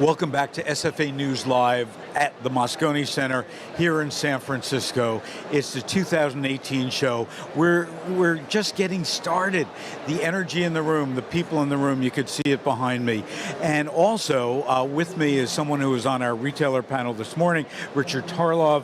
Welcome back to SFA News Live at the Moscone Center here in San Francisco. It's the 2018 show. We're just getting started. The energy in the room, the people in the room, you could see it behind me. And also with me is someone who was on our retailer panel this morning, Richard Tarlov.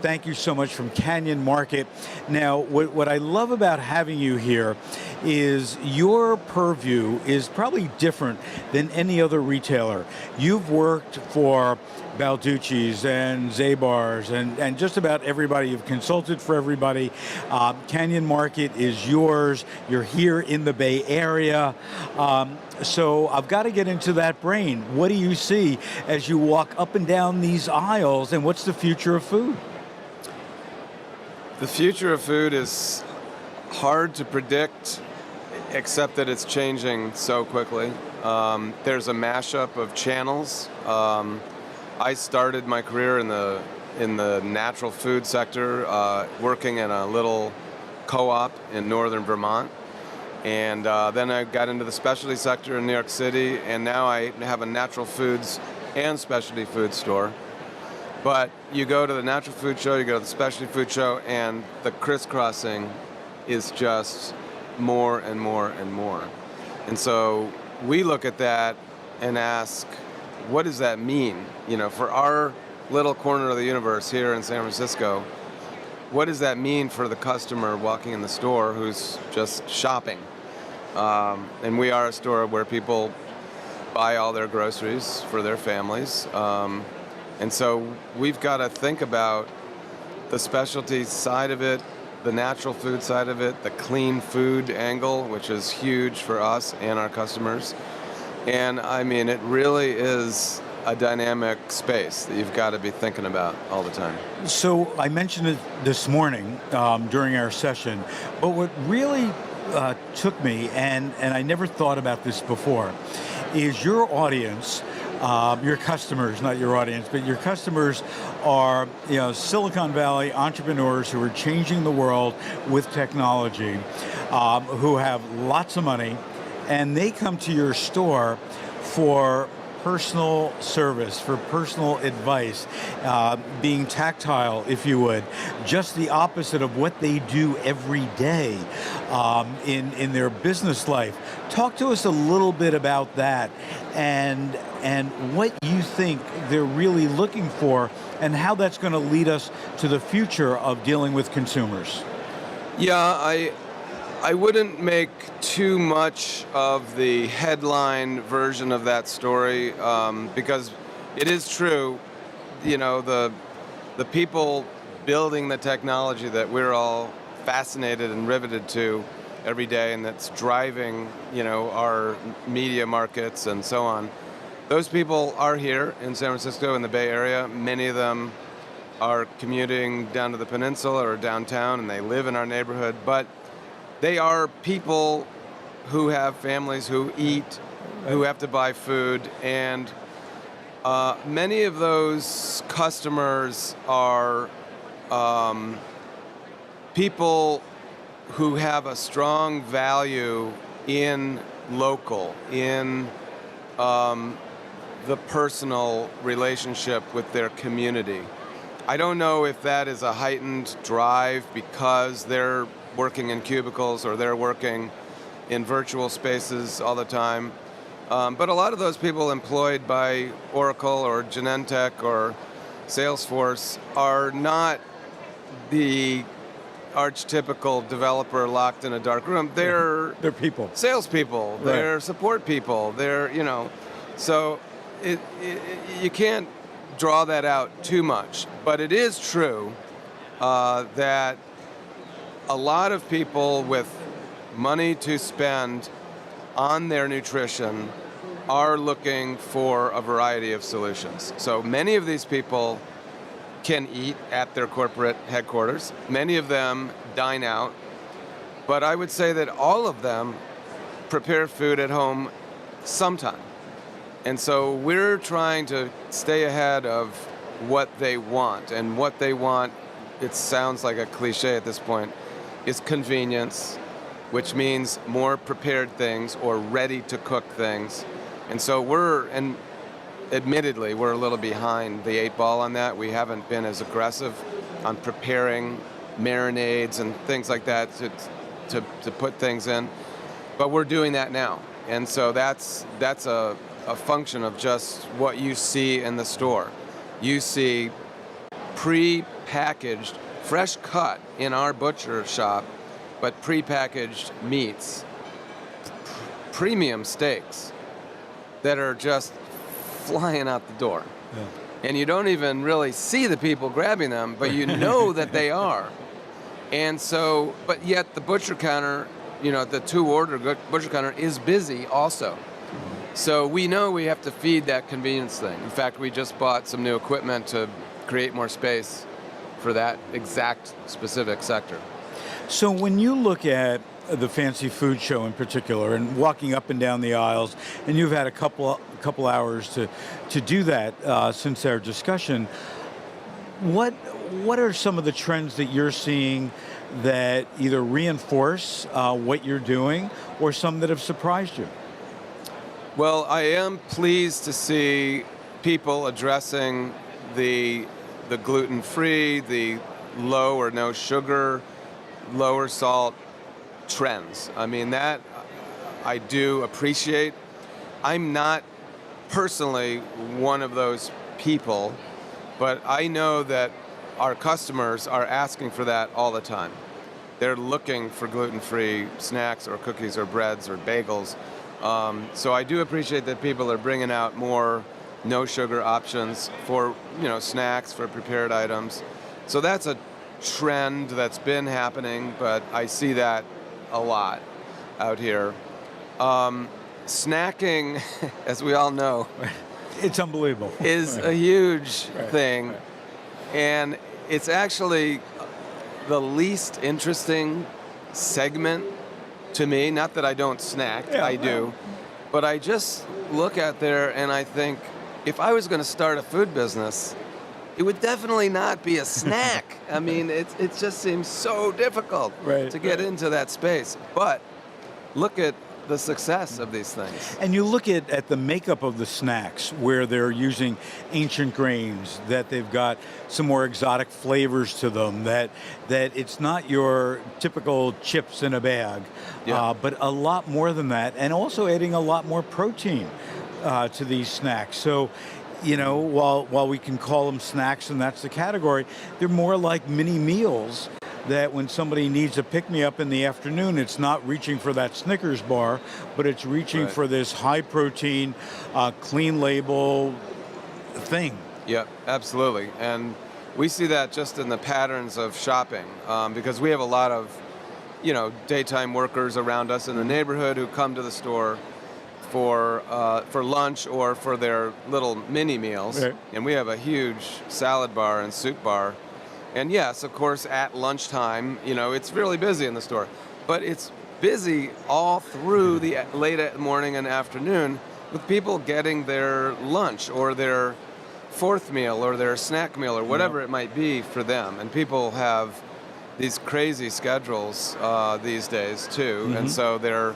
Thank you so much from Canyon Market. Now, what I love about having you here is your purview is probably different than any other retailer. You've worked for Balducci's and Zabar's and just about everybody. You've consulted for everybody. Canyon Market is yours. You're here in the Bay Area. So I've got to get into that brain. What do you see as you walk up and down these aisles, and what's the future of food? The future of food is hard to predict, except that it's changing so quickly. There's a mashup of channels. I started my career in the natural food sector, working in a little co-op in northern Vermont. And then I got into the specialty sector in New York City, and now I have a natural foods and specialty food store. But you go to the natural food show, you go to the specialty food show, and the crisscrossing is just more and more and more. And so we look at that and ask, what does that mean? You know, for our little corner of the universe here in San Francisco, what does that mean for the customer walking in the store who's just shopping? And we are a store where people buy all their groceries for their families. And so we've got to think about the specialty side of it, the natural food side of it, the clean food angle, which is huge for us and our customers. And I mean, it really is a dynamic space that you've got to be thinking about all the time. So I mentioned it this morning during our session, but what really took me, and I never thought about this before, is your audience, your customers, not your audience, but your customers are, you know, Silicon Valley entrepreneurs who are changing the world with technology, who have lots of money, and they come to your store for personal service, for personal advice, being tactile, if you would, just the opposite of what they do every day in their business life. Talk to us a little bit about that and what you think they're really looking for and how that's going to lead us to the future of dealing with consumers. Yeah, I wouldn't make too much of the headline version of that story because it is true, you know, the people building the technology that we're all fascinated and riveted to every day and that's driving, you know, our media markets and so on. Those people are here in San Francisco in the Bay Area. Many of them are commuting down to the peninsula or downtown and they live in our neighborhood, but they are people who have families, who eat, who have to buy food, and many of those customers are people who have a strong value in local, in the personal relationship with their community. I don't know if that is a heightened drive because they're working in cubicles or they're working in virtual spaces all the time. But a lot of those people employed by Oracle or Genentech or Salesforce are not the archetypical developer locked in a dark room. They're people. Salespeople, Right. They're support people, they're, you know, so you can't draw that out too much. But it is true that a lot of people with money to spend on their nutrition are looking for a variety of solutions. So many of these people can eat at their corporate headquarters. Many of them dine out. But I would say that all of them prepare food at home sometime. And so we're trying to stay ahead of what they want. And what they want, it sounds like a cliche at this point, is convenience, which means more prepared things or ready to cook things. And so admittedly, we're a little behind the 8 ball on that. We haven't been as aggressive on preparing marinades and things like that to put things in. But we're doing that now. And so that's a function of just what you see in the store. You see pre-packaged, fresh cut in our butcher shop, but pre-packaged meats, premium steaks that are just flying out the door. Yeah. And you don't even really see the people grabbing them, but you know that they are. And so, but yet the butcher counter, the two-order butcher counter is busy also. So we know we have to feed that convenience thing. In fact, we just bought some new equipment to create more space for that exact specific sector. So when you look at the Fancy Food Show in particular and walking up and down the aisles, and you've had a couple hours to do that since our discussion, what are some of the trends that you're seeing that either reinforce what you're doing or some that have surprised you? Well, I am pleased to see people addressing the gluten-free, the low or no sugar, lower salt trends. I mean, that I do appreciate. I'm not personally one of those people, but I know that our customers are asking for that all the time. They're looking for gluten-free snacks or cookies or breads or bagels. So I do appreciate that people are bringing out more no sugar options for snacks, for prepared items. So that's a trend that's been happening, but I see that a lot out here. Snacking, as we all know, it's unbelievable, is a huge thing, and it's actually the least interesting segment to me. Not that I don't snack, I do, but I just look out there and I think, if I was going to start a food business, it would definitely not be a snack. I mean, it just seems so difficult to get into that space. But look at the success of these things. And you look at the makeup of the snacks, where they're using ancient grains, that they've got some more exotic flavors to them, that it's not your typical chips in a bag, but a lot more than that, and also adding a lot more protein to these snacks. So, while we can call them snacks and that's the category, they're more like mini meals that when somebody needs a pick-me-up in the afternoon, it's not reaching for that Snickers bar, but it's reaching for this high-protein, clean label thing. Yeah, absolutely. And we see that just in the patterns of shopping, because we have a lot of, daytime workers around us in the neighborhood who come to the store for lunch or for their little mini meals. Right. And we have a huge salad bar and soup bar. And yes, of course, at lunchtime, it's really busy in the store. But it's busy all through the late morning and afternoon with people getting their lunch or their fourth meal or their snack meal or whatever it might be for them. And people have these crazy schedules these days, too. And so they're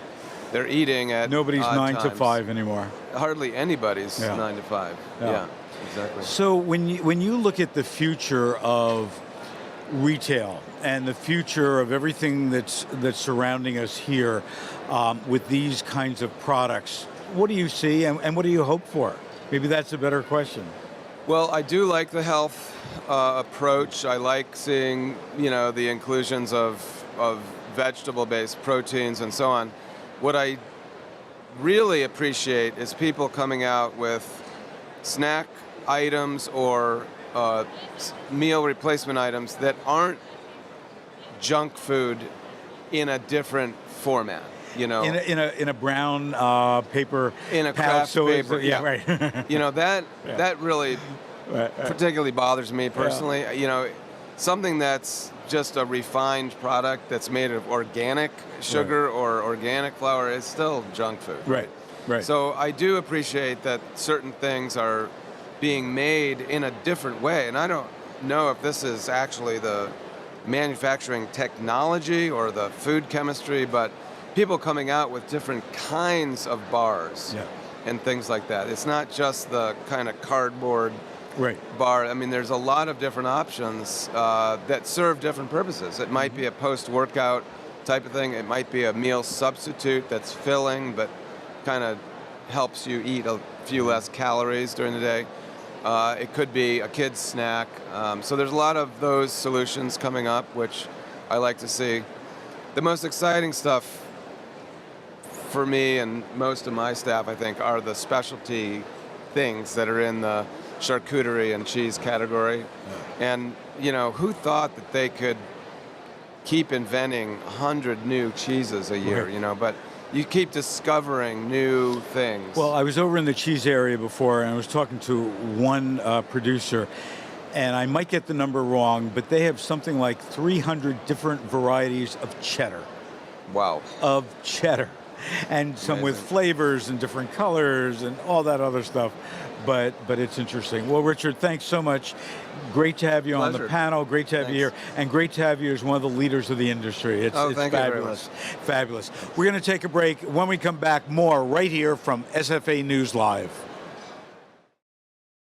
eating at nobody's 9 times. to 5 anymore. Hardly anybody's 9 to 5. Yeah, exactly. So when you look at the future of retail and the future of everything that's surrounding us here with these kinds of products, what do you see and what do you hope for? Maybe that's a better question. Well, I do like the health approach. I like seeing, the inclusions of vegetable-based proteins and so on. What I really appreciate is people coming out with snack items or meal replacement items that aren't junk food in a different format. In a brown paper, in a craft paper, that really particularly bothers me personally. Something that's just a refined product that's made of organic sugar or organic flour is still junk food. Right. So I do appreciate that certain things are being made in a different way, and I don't know if this is actually the manufacturing technology or the food chemistry, but people coming out with different kinds of bars and things like that. It's not just the kind of cardboard Right. bar. I mean, there's a lot of different options that serve different purposes. It might be a post-workout type of thing. It might be a meal substitute that's filling, but kind of helps you eat a few less calories during the day. It could be a kid's snack. So there's a lot of those solutions coming up, which I like to see. The most exciting stuff for me and most of my staff, I think, are the specialty things that are in the charcuterie and cheese category. And, you know, who thought that they could keep inventing 100 new cheeses a year, Right. you know, but you keep discovering new things. Well, I was over in the cheese area before, and I was talking to one producer, and I might get the number wrong, but they have something like 300 different varieties of cheddar. Wow. And some with Amazing. flavors and different colors and all that other stuff. But it's interesting. Well, Richard, thanks so much. Great to have you on the Pleasure. panel. Great to have you here. Thanks. And great to have you as one of the leaders of the industry. It's Thank you very fabulous. Fabulous. We're going to take a break. When we come back, more right here from SFA News Live.